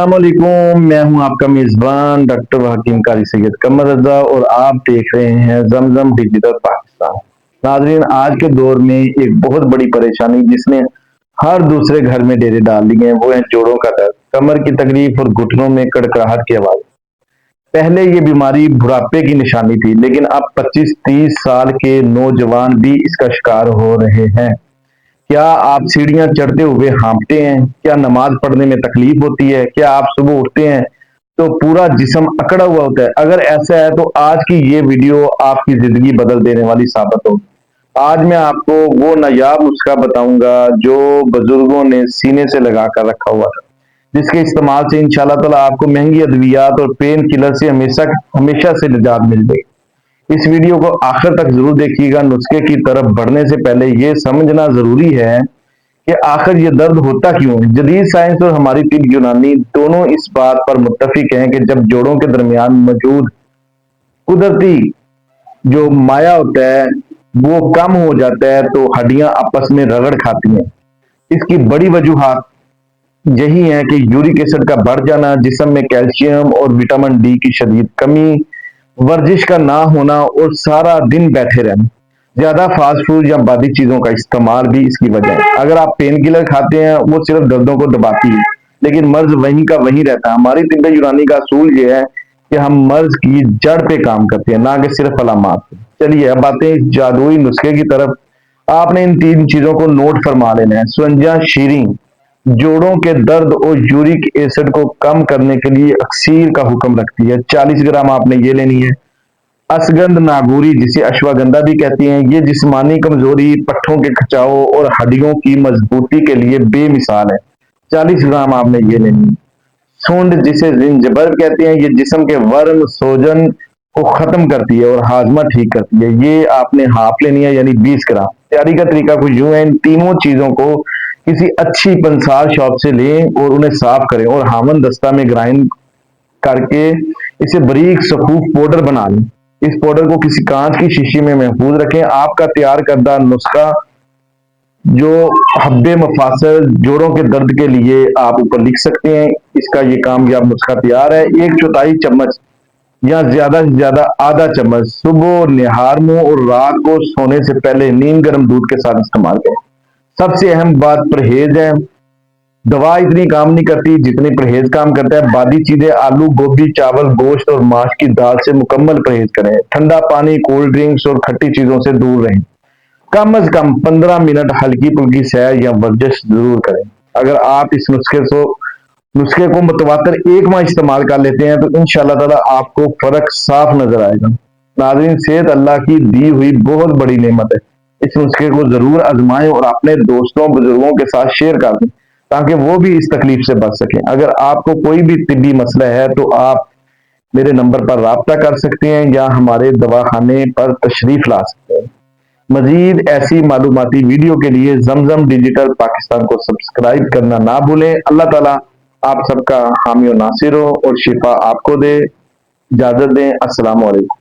अस्सलाम वालेकुम, मैं हूं आपका मेज़बान डॉक्टर हकीम कारी सैयद कमर रज़ा और आप देख रहे हैं ज़मज़म डिजिटल पाकिस्तान। नाज़रीन, आज के दौर में एक बहुत बड़ी परेशानी जिसने हर दूसरे घर में डेरे डाल दिए हैं, वो है जोड़ों का दर्द, कमर की तकलीफ और घुटनों में कड़कड़ाहट की आवाज़। पहले ये बीमारी बुढ़ापे की निशानी थी, लेकिन अब 25-30 साल के नौजवान भी इसका शिकार हो रहे हैं। क्या आप सीढ़ियाँ चढ़ते हुए हाँफते हैं? क्या नमाज़ पढ़ने में तकलीफ होती है? क्या आप सुबह उठते हैं तो पूरा जिस्म अकड़ा हुआ होता है? अगर ऐसा है तो आज की ये वीडियो आपकी ज़िंदगी बदल देने वाली साबित होगी। आज मैं आपको वो नायाब नुस्खा बताऊँगा जो बुज़ुर्गों ने सीने से लगा कर रखा हुआ था, जिसके इस्तेमाल से इंशाअल्लाह ताला आपको महँगी अद्वियात और पेन किलर से हमेशा से निजात मिल जाएगी। इस वीडियो को आखिर तक जरूर देखिएगा। नुस्खे की तरफ बढ़ने से पहले ये समझना जरूरी है कि आखिर ये दर्द होता क्यों है। जदीद साइंस और हमारी तिब यूनानी दोनों इस बात पर मुत्तफिक हैं कि जब जोड़ों के दरमियान मौजूद कुदरती जो माया होता है वो कम हो जाता है तो हड्डियां आपस में रगड़ खाती हैं। इसकी बड़ी वजूहात यही है कि यूरिक एसिड का बढ़ जाना, जिस्म में कैल्शियम और विटामिन डी की शदीद कमी, वर्जिश का ना होना और सारा दिन बैठे रहना, ज्यादा फास्ट फूड या बादी चीजों का इस्तेमाल भी इसकी वजह है। अगर आप पेन किलर खाते हैं वो सिर्फ दर्दों को दबाती है, लेकिन मर्ज वहीं का वहीं रहता है। हमारी तिब्बे यूनानी का असूल ये है कि हम मर्ज की जड़ पे काम करते हैं, ना कि सिर्फ अलामात पे। चलिए अब आते हैं इस जादुई नुस्खे की तरफ। आपने इन 3 चीजों को नोट फरमा लेना है। सुरंजा शीरी जोड़ों के दर्द और यूरिक एसिड को कम करने के लिए अक्सीर का हुक्म रखती है। 40 ग्राम आपने ये लेनी है। असगंध नागूरी, जिसे अश्वगंधा भी कहती हैं, ये जिस्मानी कमजोरी, पट्ठों के खिंचाव और हड्डियों की मजबूती के लिए बेमिसाल है। 40 ग्राम आपने ये लेनी है। सूंड, जिसे जिंजबर कहते हैं, ये जिस्म के वर्म सोजन को खत्म करती है और हाजमा ठीक करती है। ये आपने हाफ लेनी है, यानी 20 ग्राम। तैयारी का तरीका कुछ यूं है। इन तीनों चीजों को किसी अच्छी पंसार शॉप से लें और उन्हें साफ करें और हामन दस्ता में ग्राइंड करके इसे बारीक सफूफ पाउडर बना लें। इस पाउडर को किसी कांच की शीशी में महफूज रखें। आपका तैयार करदा नुस्खा जो हब्बे मफासल जोड़ों के दर्द के लिए आप ऊपर लिख सकते हैं। इसका ये कामयाब नुस्खा तैयार है। 1/4 चम्मच या ज्यादा से ज्यादा आधा चम्मच सुबह निहार मुंह और रात को सोने से पहले नीम गर्म दूध के साथ इस्तेमाल करें। सबसे अहम बात परहेज है। दवा इतनी काम नहीं करती जितनी परहेज काम करता है। बादी चीजें आलू, गोभी, चावल, गोश्त और मांस की दाल से मुकम्मल परहेज करें। ठंडा पानी, कोल्ड ड्रिंक्स और खट्टी चीजों से दूर रहें। कम से कम 15 मिनट हल्की फुल्की सैर या वर्जिश जरूर करें। अगर आप इस नुस्खे को मुतवातर 1 माह इस्तेमाल कर लेते हैं तो इंशाअल्लाह ताला आपको फर्क साफ नजर आएगा। नाज़रीन, सेहत अल्लाह की दी हुई बहुत बड़ी नेमत है। इस नुस्खे को जरूर आजमाएं और अपने दोस्तों बुजुर्गों के साथ शेयर कर दें ताकि वो भी इस तकलीफ से बच सकें। अगर आपको कोई भी तिब्बी मसला है तो आप मेरे नंबर पर राब्ता कर सकते हैं या हमारे दवाखाने पर तशरीफ ला सकते हैं। मजीद ऐसी मालूमाती वीडियो के लिए ज़मज़म डिजिटल पाकिस्तान को सब्सक्राइब करना ना भूलें। अल्लाह ताला आप सबका हामी और नासिर हो और शिफा आपको दे। इजाजत दें। अस्सलाम वालेकुम।